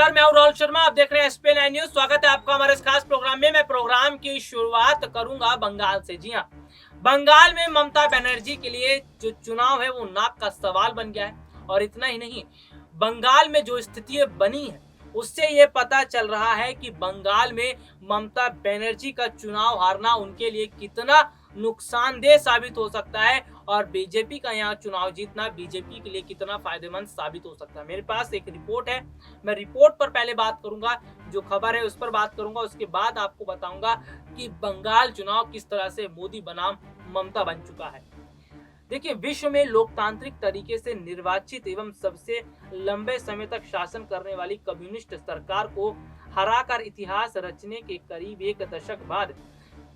नमस्कार, मैं हूं राहुल शर्मा। आप देख रहे हैं एसपी 9 न्यूज। स्वागत है आपका हमारे इस खास प्रोग्राम में। मैं प्रोग्राम की शुरुआत करूंगा बंगाल से। जी हां, बंगाल में ममता बनर्जी के लिए जो चुनाव है वो नाक का सवाल बन गया है। और इतना ही नहीं, बंगाल में जो स्थिति बनी है उससे ये पता चल रहा है कि बंगाल में ममता बनर्जी का चुनाव हारना उनके लिए कितना नुकसानदेह साबित हो सकता है और बीजेपी का यहाँ चुनाव जीतना बीजेपी के लिए कितना फायदेमंद साबित हो सकता है। मेरे पास एक रिपोर्ट है, मैं रिपोर्ट पर पहले बात करूंगा, जो खबर है उस पर बात करूंगा, उसके बाद आपको बताऊंगा कि बंगाल चुनाव किस तरह से मोदी बनाम ममता बन चुका है। देखिए, विश्व में लोकतांत्रिक तरीके से निर्वाचित एवं सबसे लंबे समय तक शासन करने वाली कम्युनिस्ट सरकार को हराकर इतिहास रचने के करीब एक दशक बाद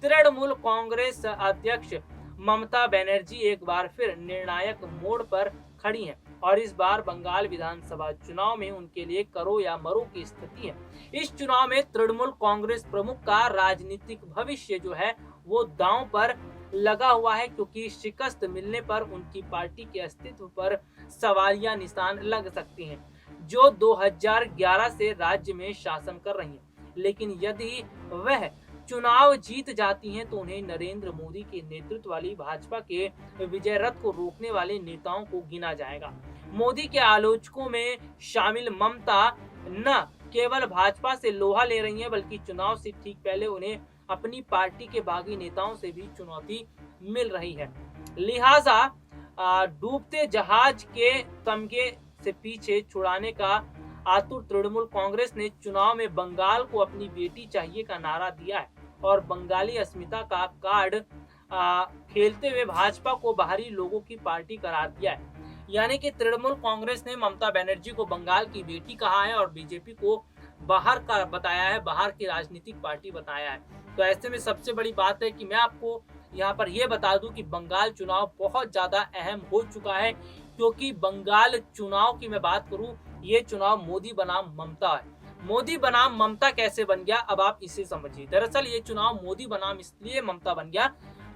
तृणमूल कांग्रेस अध्यक्ष ममता बनर्जी एक बार फिर निर्णायक मोड़ पर खड़ी हैं और इस बार बंगाल विधानसभा चुनाव में उनके लिए करो या मरो की स्थिति है। इस चुनाव में तृणमूल कांग्रेस प्रमुख का राजनीतिक भविष्य जो है वो दांव पर लगा हुआ है, क्योंकि शिकस्त मिलने पर उनकी पार्टी के अस्तित्व पर सवालिया निशान लग सकते हैं, जो 2011 से राज्य में शासन कर रही हैं। लेकिन यदि वह चुनाव जीत जाती हैं तो उन्हें नरेंद्र मोदी के नेतृत्व वाली भाजपा के विजय रथ को रोकने वाले नेताओं को गिना जाएगा। मोदी के आलोचकों में शामिल ममता न केवल भाजपा से लोहा ले रही हैं, बल्कि चुनाव से ठीक पहले उन्हें अपनी पार्टी के बागी नेताओं से भी चुनौती मिल रही है। लिहाजा डूबते जहाज के तमगे से पीछे छुड़ाने का आतुर तृणमूल कांग्रेस ने चुनाव में बंगाल को अपनी बेटी चाहिए का नारा दिया है और बंगाली अस्मिता का कार्ड खेलते हुए भाजपा को बाहरी लोगों की पार्टी करार दिया है। यानी कि तृणमूल कांग्रेस ने ममता बनर्जी को बंगाल की बेटी कहा है और बीजेपी को बाहर का बताया है, बाहर की राजनीतिक पार्टी बताया है। तो ऐसे में सबसे बड़ी बात है कि मैं आपको यहाँ पर यह बता दूं कि बंगाल चुनाव बहुत ज्यादा अहम हो चुका है, क्योंकि बंगाल चुनाव की मैं बात करूं, ये चुनाव मोदी बनाम ममता है। मोदी बनाम ममता कैसे बन गया, अब आप इसे समझिए। दरअसल ये चुनाव मोदी बनाम इसलिए ममता बन गया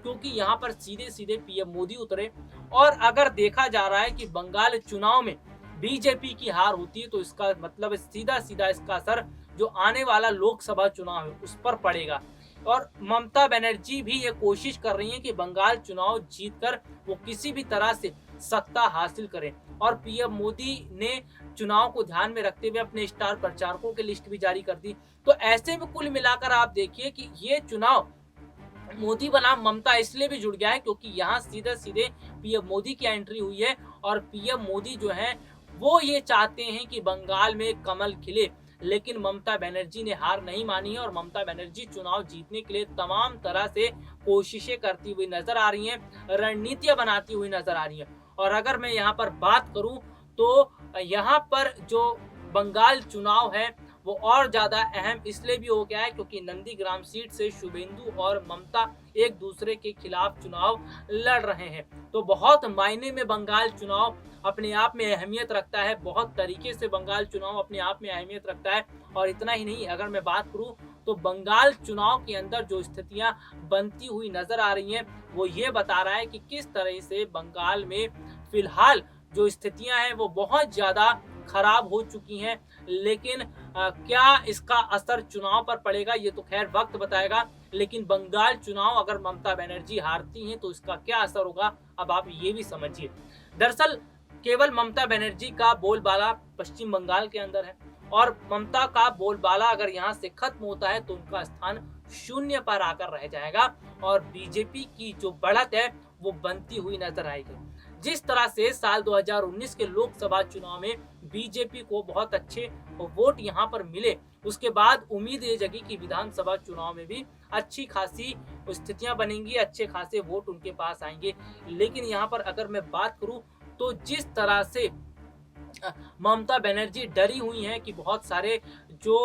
क्योंकि यहाँ पर सीधे सीधे पीएम मोदी उतरे और अगर देखा जा रहा है कि बंगाल चुनाव में बीजेपी की हार होती है तो इसका मतलब सीधा सीधा इसका असर जो आने वाला लोकसभा चुनाव है उस पर पड़ेगा। और ममता बनर्जी भी ये कोशिश कर रही है कि बंगाल चुनाव जीतकर वो किसी भी तरह से सत्ता हासिल करें और पीएम मोदी ने चुनाव को ध्यान में रखते हुए अपने स्टार प्रचारकों की लिस्ट भी जारी कर दी। तो ऐसे में कुल मिलाकर आप देखिए कि ये चुनाव मोदी बनाम ममता इसलिए भी जुड़ गया है क्योंकि यहाँ सीधे सीधे पीएम मोदी की एंट्री हुई है और पीएम मोदी जो है वो ये चाहते हैं कि बंगाल में कमल खिले। लेकिन ममता बनर्जी ने हार नहीं मानी है और ममता बनर्जी चुनाव जीतने के लिए तमाम तरह से कोशिशें करती हुई नजर आ रही हैं, रणनीतियां बनाती हुई नजर आ रही हैं। और अगर मैं यहाँ पर बात करूं तो यहाँ पर जो बंगाल चुनाव है वो और ज्यादा अहम इसलिए भी हो गया है क्योंकि नंदीग्राम सीट से शुभेंदु और ममता एक दूसरे के खिलाफ चुनाव लड़ रहे हैं। तो बहुत मायने में बंगाल चुनाव अपने आप में अहमियत रखता है, बहुत तरीके से बंगाल चुनाव अपने आप में अहमियत रखता है। और इतना ही नहीं, अगर मैं बात करूं तो बंगाल चुनाव के अंदर जो स्थितियां बनती हुई नजर आ रही हैं वो ये बता रहा है कि किस तरह से बंगाल में फिलहाल जो स्थितियां हैं वो बहुत ज्यादा खराब हो चुकी हैं। लेकिन क्या इसका असर चुनाव पर पड़ेगा ये तो खैर वक्त बताएगा। लेकिन बंगाल चुनाव अगर ममता बनर्जी हारती हैं तो इसका क्या असर होगा, अब आप ये भी समझिए। दरअसल केवल ममता बनर्जी का बोलबाला पश्चिम बंगाल के अंदर है और ममता का बोलबाला अगर यहाँ से खत्म होता है तो उनका स्थान शून्य पर आकर रह जाएगा और बीजेपी की जो बढ़त है वो बनती हुई नजर आएगी। जिस तरह से साल 2019 के लोकसभा चुनाव में बीजेपी को बहुत अच्छे वोट यहाँ पर मिले, उसके बाद उम्मीद ये जगी कि विधानसभा चुनाव में भी अच्छी खासी स्थितियां बनेंगी, अच्छे खासे वोट उनके पास आएंगे। लेकिन यहाँ पर अगर मैं बात करूं तो जिस तरह से ममता बनर्जी डरी हुई हैं कि बहुत सारे जो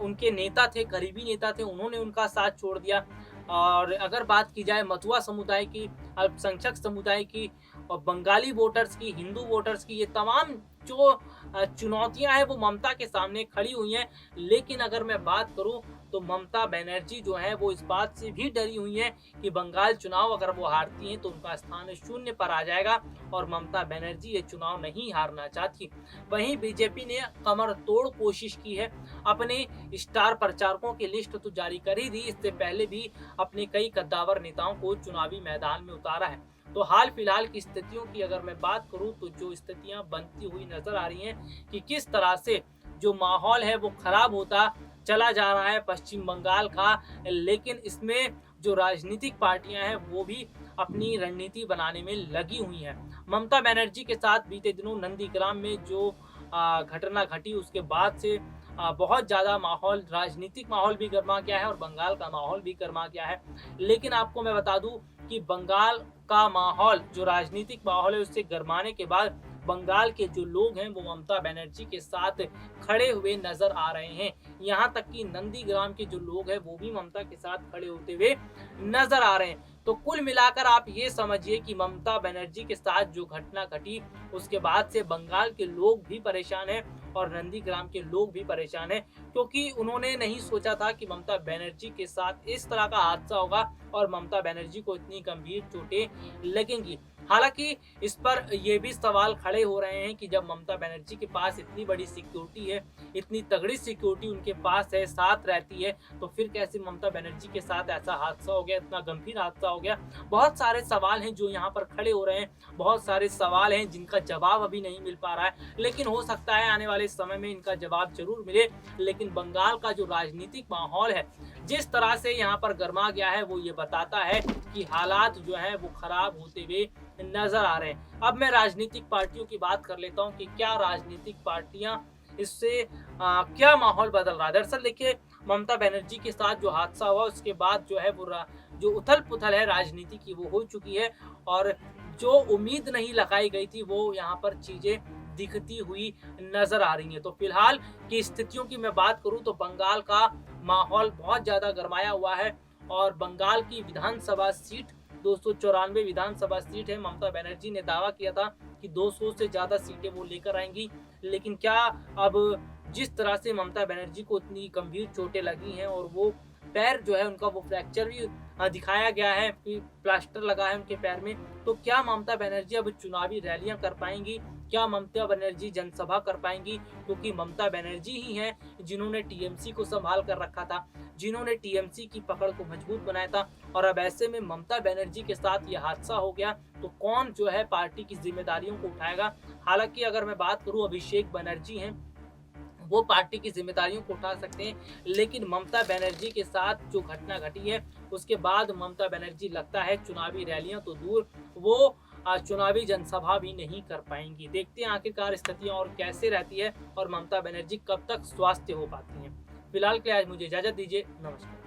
उनके नेता थे, करीबी नेता थे, उन्होंने उनका साथ छोड़ दिया। और अगर बात की जाए मथुआ समुदाय की, अल्पसंख्यक समुदाय की और बंगाली वोटर्स की, हिंदू वोटर्स की, ये तमाम जो चुनौतियां हैं वो ममता के सामने खड़ी हुई हैं। लेकिन अगर मैं बात करूं तो ममता बनर्जी जो है वो इस बात से भी डरी हुई हैं कि बंगाल चुनाव अगर वो हारती हैं तो उनका स्थान शून्य पर आ जाएगा और ममता बनर्जी ये चुनाव नहीं हारना चाहती। वहीं बीजेपी ने कमर तोड़ कोशिश की है, अपने स्टार प्रचारकों की लिस्ट तो जारी कर ही दी, इससे पहले भी अपने कई कद्दावर नेताओं को चुनावी मैदान में उतारा है। तो हाल फिलहाल की स्थितियों की अगर मैं बात करूं तो जो स्थितियां बनती हुई नजर आ रही हैं कि किस तरह से जो माहौल है वो खराब होता चला जा रहा है पश्चिम बंगाल का। लेकिन इसमें जो राजनीतिक पार्टियां हैं वो भी अपनी रणनीति बनाने में लगी हुई हैं। ममता बनर्जी के साथ बीते दिनों नंदीग्राम में जो घटना घटी उसके बाद से बहुत ज़्यादा माहौल, राजनीतिक माहौल भी गर्मा गया है और बंगाल का माहौल भी गर्मा गया है। लेकिन आपको मैं बता दूं कि बंगाल का माहौल, जो राजनीतिक माहौल है, उससे गरमाने के बाद बंगाल के जो लोग हैं वो ममता बनर्जी के साथ खड़े हुए नजर आ रहे हैं। यहाँ तक कि नंदीग्राम के जो लोग हैं वो भी ममता के साथ खड़े होते हुए नजर आ रहे हैं। तो कुल मिलाकर आप ये समझिए कि ममता बनर्जी के साथ जो घटना घटी उसके बाद से बंगाल के लोग भी परेशान हैं और नंदीग्राम के लोग भी परेशान हैं, क्योंकि उन्होंने नहीं सोचा था कि ममता बनर्जी के साथ इस तरह का हादसा होगा और ममता बनर्जी को इतनी गंभीर चोटें लगेंगी। हालांकि इस पर यह भी सवाल खड़े हो रहे हैं कि जब ममता बनर्जी के पास इतनी बड़ी सिक्योरिटी है, इतनी तगड़ी सिक्योरिटी उनके पास है, साथ रहती है, तो फिर कैसे ममता बनर्जी के साथ ऐसा हादसा हो गया, इतना गंभीर हादसा हो गया। बहुत सारे सवाल हैं जो यहाँ पर खड़े हो रहे हैं, बहुत सारे सवाल हैं जिनका जवाब अभी नहीं मिल पा रहा है, लेकिन हो सकता है आने वाले समय में इनका जवाब जरूर मिले। लेकिन बंगाल का जो राजनीतिक माहौल है जिस तरह से यहाँ पर गर्मा गया है वो ये बताता है कि हालात जो है वो खराब होते हुए नजर आ रहे हैं। अब मैं राजनीतिक पार्टियों की बात कर लेता हूं कि क्या राजनीतिक पार्टियां इससे क्या माहौल बदल रहा है। दरअसल देखिए, ममता बनर्जी के साथ जो हादसा हुआ उसके बाद जो है वो जो उथल पुथल है राजनीति की वो हो चुकी है और जो उम्मीद नहीं लगाई गई थी वो यहाँ पर चीजें दिखती हुई नजर आ रही है। तो फिलहाल की स्थितियों की मैं बात करूं तो बंगाल का माहौल बहुत ज्यादा गरमाया हुआ है और बंगाल की विधानसभा सीट 294 विधानसभा सीट है। ममता बनर्जी ने दावा किया था कि 200 से ज्यादा सीटें वो लेकर आएंगी, लेकिन क्या अब जिस तरह से ममता बनर्जी को इतनी गंभीर चोटें लगी हैं और वो पैर जो है उनका वो फ्रैक्चर भी दिखाया गया है कि प्लास्टर लगा है उनके पैर में, तो क्या ममता बनर्जी अब चुनावी रैलियां कर पाएंगी, क्या ममता बनर्जी जनसभा कर पाएंगी? क्योंकि ममता बनर्जी ही हैं जिन्होंने टीएमसी को संभाल कर रखा था, जिन्होंने टीएमसी की पकड़ को मजबूत बनाया था और अब ऐसे में ममता बनर्जी के साथ ये हादसा हो गया तो कौन जो है पार्टी की जिम्मेदारियों को उठाएगा। हालांकि अगर मैं बात करूं अभिषेक बनर्जी हैं, वो पार्टी की जिम्मेदारियों को उठा सकते हैं, लेकिन ममता बनर्जी के साथ जो घटना घटी है उसके बाद ममता बनर्जी लगता है चुनावी रैलियां तो दूर, वो चुनावी जनसभा भी नहीं कर पाएंगी। देखते हैं आखिरकार स्थितियां और कैसे रहती है और ममता बनर्जी कब तक स्वास्थ्य हो पाती हैं। फिलहाल के लिए आज मुझे इजाजत दीजिए, नमस्कार।